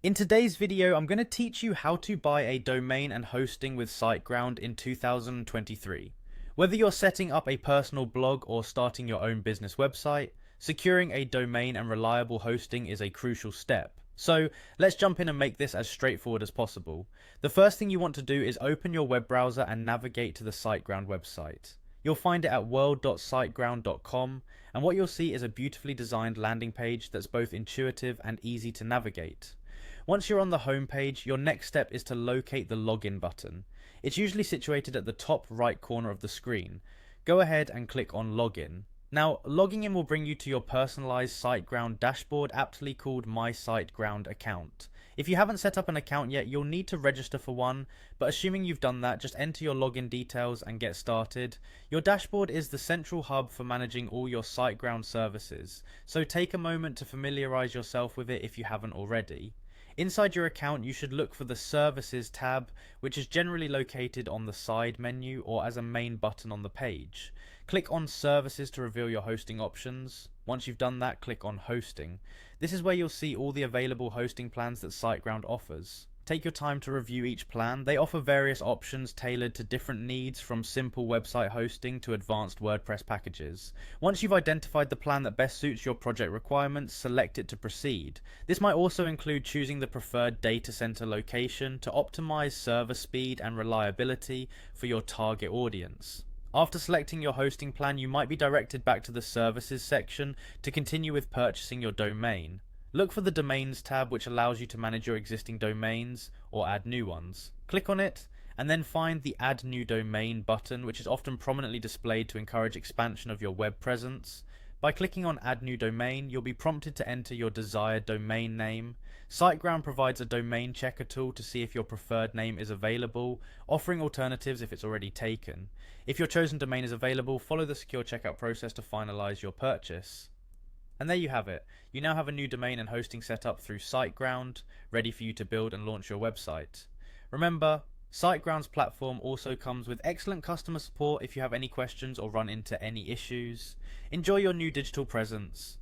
In today's video, I'm going to teach you how to buy a domain and hosting with Siteground in 2023. Whether you're setting up a personal blog or starting your own business website, securing a domain and reliable hosting is a crucial step. So let's jump in and make this as straightforward as possible. The first thing you want to do is open your web browser and navigate to the Siteground website. You'll find it at world.siteground.com, and what you'll see is a beautifully designed landing page that's both intuitive and easy to navigate. Once you're on the home page, your next step is to locate the login button. It's usually situated at the top right corner of the screen. Go ahead and click on login. Now, logging in will bring you to your personalized Siteground dashboard, aptly called My Siteground account. If you haven't set up an account yet, you'll need to register for one, but assuming you've done that, just enter your login details and get started. Your dashboard is the central hub for managing all your Siteground services, so take a moment to familiarize yourself with it if you haven't already. Inside your account, you should look for the Services tab, which is generally located on the side menu or as a main button on the page. Click on Services to reveal your hosting options. Once you've done that, click on Hosting. This is where you'll see all the available hosting plans that Siteground offers. Take your time to review each plan. They offer various options tailored to different needs, from simple website hosting to advanced WordPress packages. Once you've identified the plan that best suits your project requirements, select it to proceed. This might also include choosing the preferred data center location to optimize server speed and reliability for your target audience. After selecting your hosting plan, you might be directed back to the Services section to continue with purchasing your domain. Look for the Domains tab, which allows you to manage your existing domains or add new ones. Click on it and then find the Add New Domain button, which is often prominently displayed to encourage expansion of your web presence. By clicking on Add New Domain, you'll be prompted to enter your desired domain name. Siteground provides a domain checker tool to see if your preferred name is available, offering alternatives if it's already taken. If your chosen domain is available, follow the secure checkout process to finalize your purchase. And there you have it. You now have a new domain and hosting set up through Siteground, ready for you to build and launch your website. Remember, Siteground's platform also comes with excellent customer support if you have any questions or run into any issues. Enjoy your new digital presence.